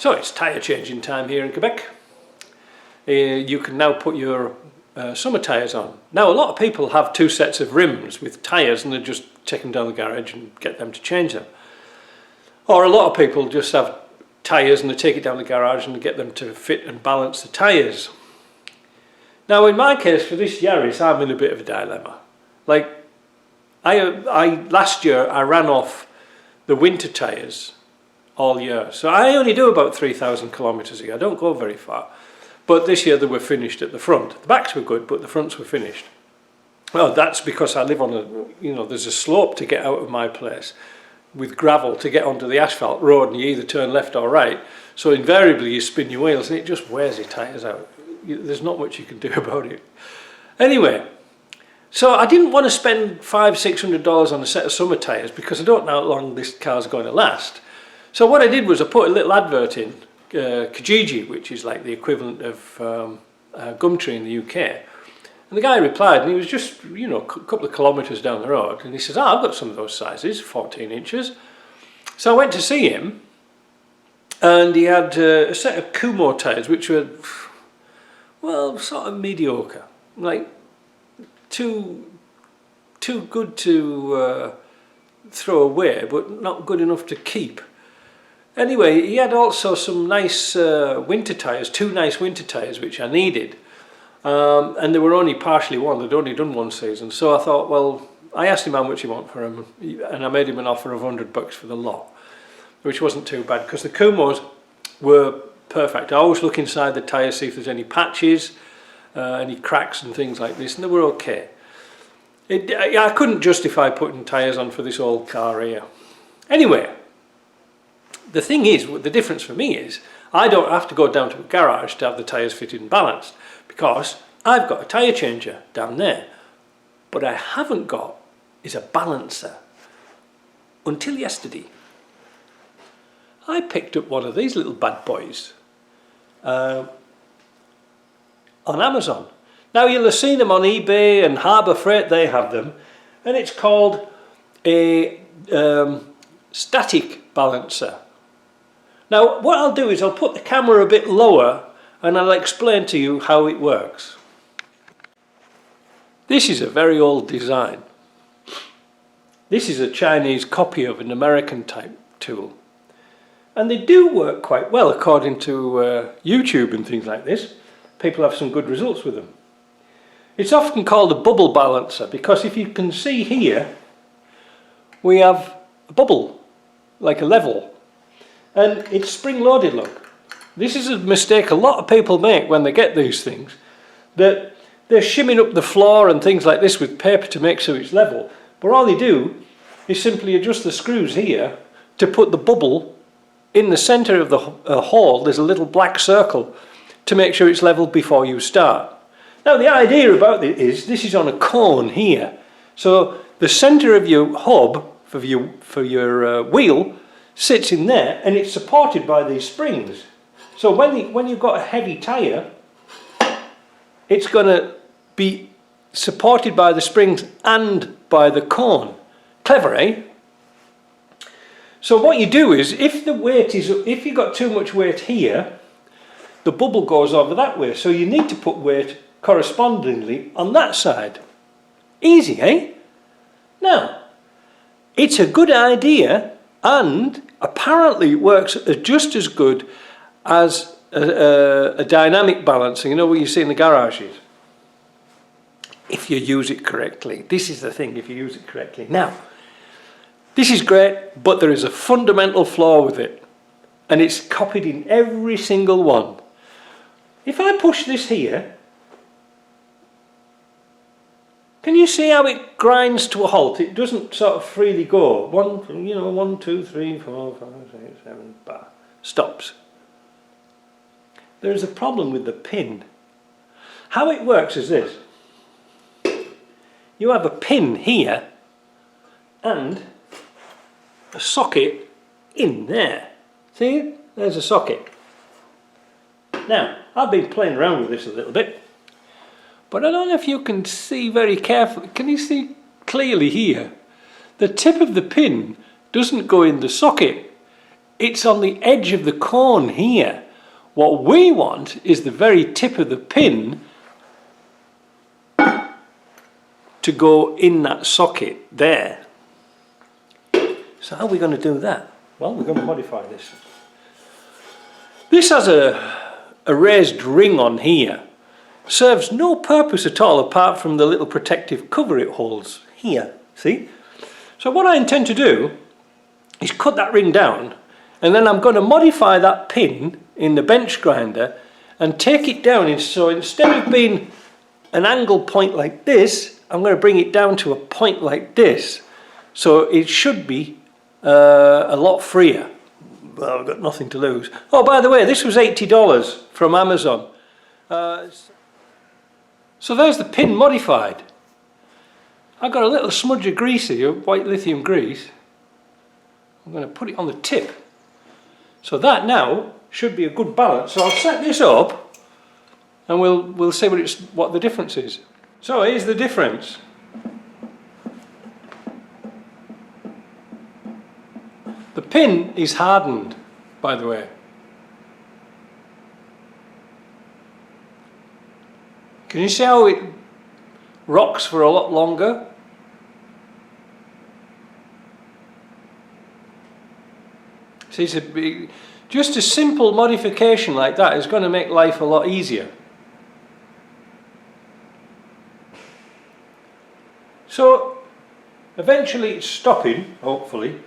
So it's tyre changing time here in Quebec. You can now put your summer tyres on. Now a lot of people have two sets of rims with tyres and they just take them down the garage and get them to change them. Or a lot of people just have tyres and they take it down the garage and they get them to fit and balance the tyres. Now in my case for this Yaris I'm in a bit of a dilemma. Like last year I ran off the winter tyres all year. So I only do about 3,000 kilometres a year. I don't go very far. But this year they were finished at the front. The backs were good, but the fronts were finished. Well, that's because I live on a, there's a slope to get out of my place with gravel to get onto the asphalt road, and you either turn left or right. So invariably you spin your wheels and it just wears your tyres out. There's not much you can do about it. Anyway, so I didn't want to spend $500–600 on a set of summer tyres because I don't know how long this car's going to last. So what I did was I put a little advert in Kijiji, which is like the equivalent of Gumtree in the UK, and the guy replied, and he was just a couple of kilometres down the road, and he says, I've got some of those sizes, 14 inches. So I went to see him, and he had a set of Kumo tyres which were, well, sort of mediocre, like too good to throw away but not good enough to keep. Anyway, he had also some nice winter tyres, two nice winter tyres which I needed, and they were only partially worn. They'd only done one season, so I thought, well, I asked him how much he wanted for them, and I made him an offer of $100 for the lot, which wasn't too bad because the Kumos were perfect. I always look inside the tyre, see if there's any patches, any cracks and things like this, and they were okay. I couldn't justify putting tyres on for this old car here. Anyway, the thing is, the difference for me is, I don't have to go down to a garage to have the tyres fitted and balanced because I've got a tyre changer down there. But I haven't got is a balancer. Until yesterday, I picked up one of these little bad boys on Amazon. Now you'll have seen them on eBay and Harbour Freight, they have them, and it's called a static balancer. Now what I'll do is I'll put the camera a bit lower and I'll explain to you how it works. This is a very old design. This is a Chinese copy of an American type tool. And they do work quite well according to YouTube and things like this. People have some good results with them. It's often called a bubble balancer because if you can see here, we have a bubble, like a level. And it's spring-loaded, look. This is a mistake a lot of people make when they get these things, that they're shimming up the floor and things like this with paper to make sure it's level. But all they do is simply adjust the screws here to put the bubble in the centre of the hole. There's a little black circle to make sure it's level before you start. Now the idea about it is this is on a cone here. So the centre of your hub for your wheel sits in there and it's supported by these springs. So when you've got a heavy tyre, it's going to be supported by the springs and by the cone. Clever, eh? So what you do is, if you've got too much weight here, the bubble goes over that way. So you need to put weight correspondingly on that side. Easy, eh? Now, it's a good idea and apparently it works just as good as a dynamic balancer, you know what you see in the garages. If you use it correctly. This is the thing, if you use it correctly. Now, this is great, but there is a fundamental flaw with it. And it's copied in every single one. If I push this here, can you see how it grinds to a halt? It doesn't sort of freely go. 1, 2, 3, 4, 5, 6, 7, bah. Stops. There is a problem with the pin. How it works is this. You have a pin here and a socket in there. See? There's a socket. Now, I've been playing around with this a little bit, but I don't know if you can see very carefully. Can you see clearly here? The tip of the pin doesn't go in the socket. it's on the edge of the cone here. What we want is the very tip of the pin to go in that socket there. So how are we going to do that? Well, we're going to modify this. This has a raised ring on here. Serves no purpose at all apart from the little protective cover it holds here. See? So what I intend to do is cut that ring down, and then I'm going to modify that pin in the bench grinder and take it down. So instead of being an angle point like this, I'm going to bring it down to a point like this. So it should be a lot freer. Well, I've got nothing to lose. Oh, by the way, this was $80 from Amazon. So there's the pin modified. I've got a little smudge of grease here, white lithium grease. I'm going to put it on the tip. So that now should be a good balance. So I'll set this up and we'll see what the difference is. So here's the difference. The pin is hardened, by the way. Can you see how it rocks for a lot longer? See, just a simple modification like that is going to make life a lot easier. So eventually it's stopping, hopefully.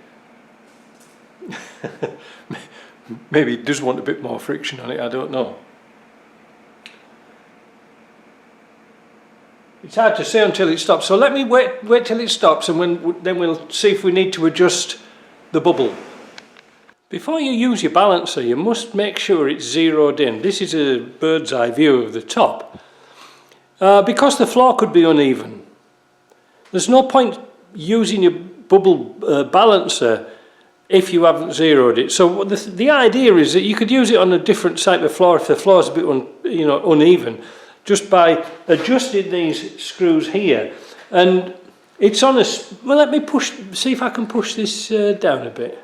Maybe it does want a bit more friction on it, I don't know. It's hard to say until it stops, so let me wait till it stops, and then we'll see if we need to adjust the bubble. Before you use your balancer, you must make sure it's zeroed in. This is a bird's eye view of the top, because the floor could be uneven. There's no point using your bubble balancer if you haven't zeroed it. So the idea is that you could use it on a different type of floor if the floor is a bit uneven, just by adjusting these screws here. And it's on a... Well, let me see if I can push this down a bit.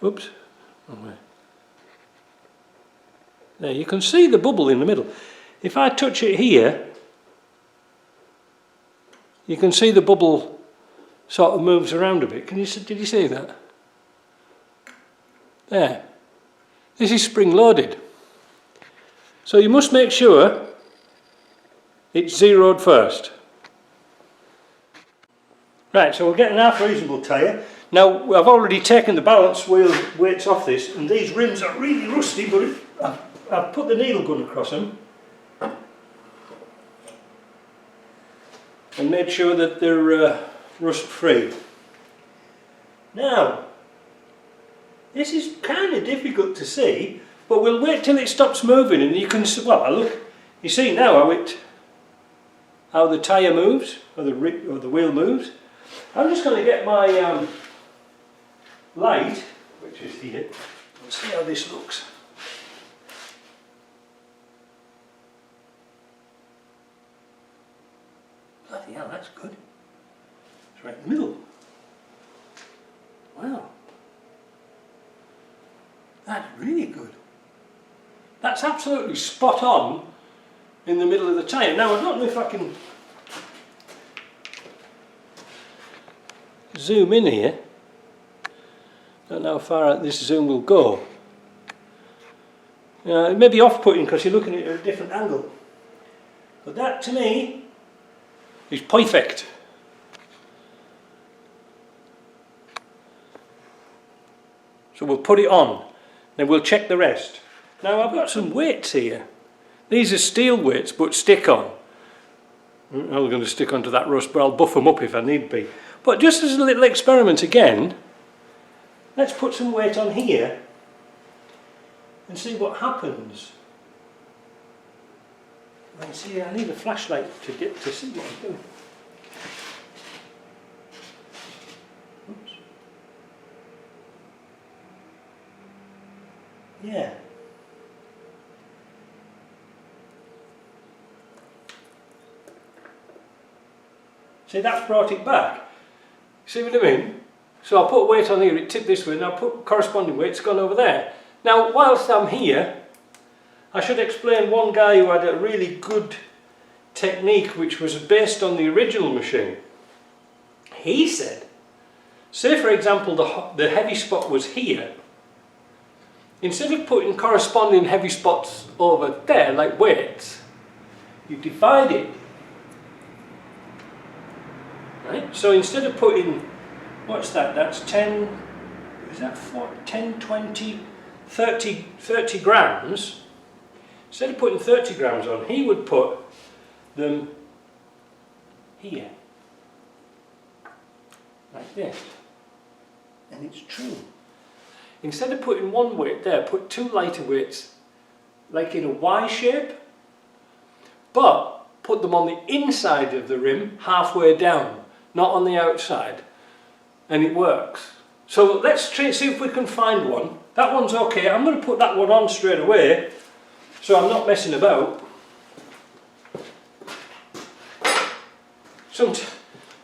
Oops. There, you can see the bubble in the middle. If I touch it here, you can see the bubble sort of moves around a bit. Did you see that? There. This is spring loaded. So you must make sure it's zeroed first. Right, so we're getting half reasonable tyre. Now I've already taken the balance wheel weights off this, and these rims are really rusty, but I've put the needle gun across them and made sure that they're rust free. Now, this is kind of difficult to see, but we'll wait till it stops moving and you can see, well, look, you see now how the tyre moves, or the wheel moves. I'm just going to get my light, which is here, and see how this looks. Bloody hell, that's good. It's right in the middle. Wow. That's really good. That's absolutely spot on in the middle of the tyre. Now I don't know if I can zoom in here. Don't know how far out this zoom will go. It may be off-putting because you're looking at it at a different angle. But that to me is perfect. So we'll put it on. Then we'll check the rest. Now I've got some weights here. These are steel weights but stick on. I'm not going to stick onto that rust, but I'll buff them up if I need be. But just as a little experiment again, let's put some weight on here and see what happens. And see, I need a flashlight to see what I'm doing. Oops. Yeah. See, that's brought it back. See what I mean? So I'll put a weight on here, it tipped this way, and I'll put corresponding weight, it's gone over there. Now, whilst I'm here, I should explain one guy who had a really good technique which was based on the original machine. He said, say for example the heavy spot was here, instead of putting corresponding heavy spots over there like weights, you divide it. Right? So instead of putting, what's that, that's 10, is that 4, 10, 20, 30 grams, instead of putting 30 grams on, he would put them here, like this. And it's true. Instead of putting one weight there, put two lighter weights, like in a Y shape, but put them on the inside of the rim, halfway down, not on the outside, and it works. So let's see if we can find one. That one's okay. I'm going to put that one on straight away, so I'm not messing about.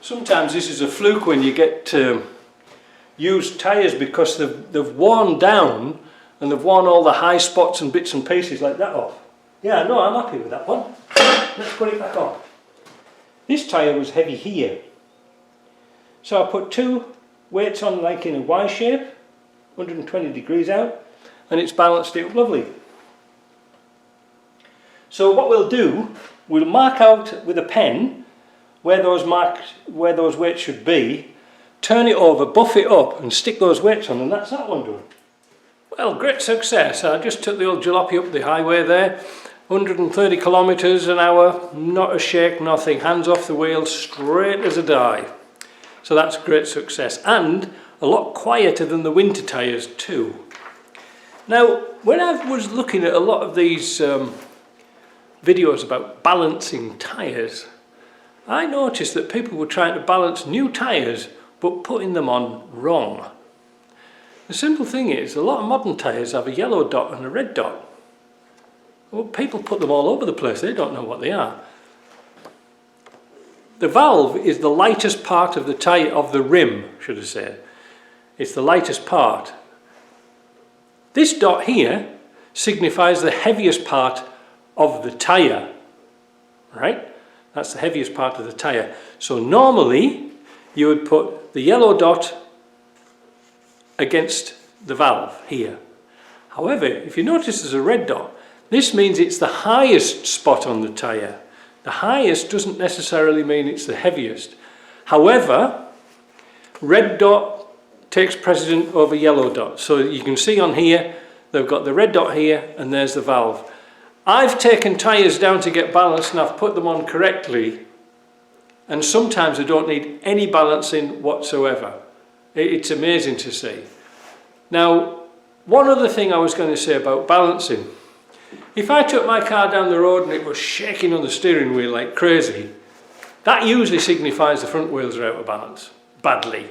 Sometimes this is a fluke when you get used tyres, because they've worn down and they've worn all the high spots and bits and pieces like that off. Yeah, no, I'm happy with that one. Let's put it back on. This tyre was heavy here, so I put two weights on like in a Y shape, 120 degrees out, and it's balanced it lovely. So what we'll do, we'll mark out with a pen where those weights should be, turn it over, buff it up and stick those weights on, and that's that one done. Well, great success. I just took the old jalopy up the highway there, 130 kilometres an hour, not a shake, nothing, hands off the wheel, straight as a die. So that's great success, and a lot quieter than the winter tyres too. Now, when I was looking at a lot of these videos about balancing tyres, I noticed that people were trying to balance new tyres but putting them on wrong. The simple thing is, a lot of modern tyres have a yellow dot and a red dot. Well, people put them all over the place, they don't know what they are. The valve is the lightest part of the tyre, of the rim, should I say. It's the lightest part. This dot here signifies the heaviest part of the tyre, right? That's the heaviest part of the tyre. So normally you would put the yellow dot against the valve here. However, if you notice there's a red dot, this means it's the highest spot on the tyre. The highest doesn't necessarily mean it's the heaviest. However, red dot takes precedent over yellow dot. So you can see on here, they've got the red dot here and there's the valve. I've taken tyres down to get balanced and I've put them on correctly, and sometimes I don't need any balancing whatsoever. It's amazing to see. Now, one other thing I was going to say about balancing. If I took my car down the road and it was shaking on the steering wheel like crazy, that usually signifies the front wheels are out of balance, badly.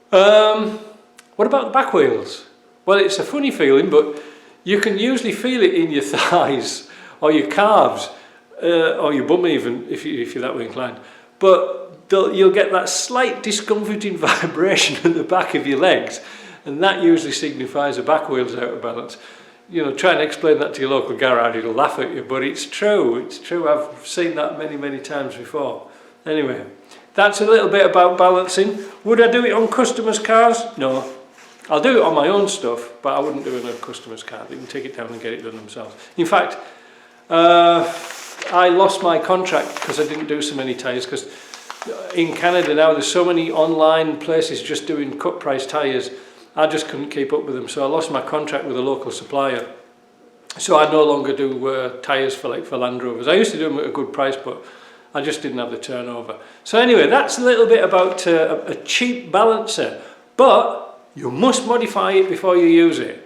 What about the back wheels? Well, it's a funny feeling, but you can usually feel it in your thighs or your calves, or your bum even, if you're that way inclined. But you'll get that slight discomforting vibration at the back of your legs, and that usually signifies the back wheel's out of balance. You know, try and explain that to your local garage, it'll laugh at you, but it's true, it's true. I've seen that many, many times before. Anyway, that's a little bit about balancing. Would I do it on customers' cars? No. I'll do it on my own stuff, but I wouldn't do it on a customer's car. They can take it down and get it done themselves. In fact, I lost my contract because I didn't do so many tyres, because in Canada now there's so many online places just doing cut price tyres. I just couldn't keep up with them, so I lost my contract with a local supplier. So I no longer do tyres for Land Rovers. I used to do them at a good price, but I just didn't have the turnover. So anyway, that's a little bit about a cheap balancer, but you must modify it before you use it.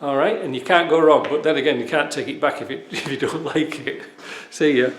All right, and you can't go wrong, but then again, you can't take it back if you don't like it. See ya.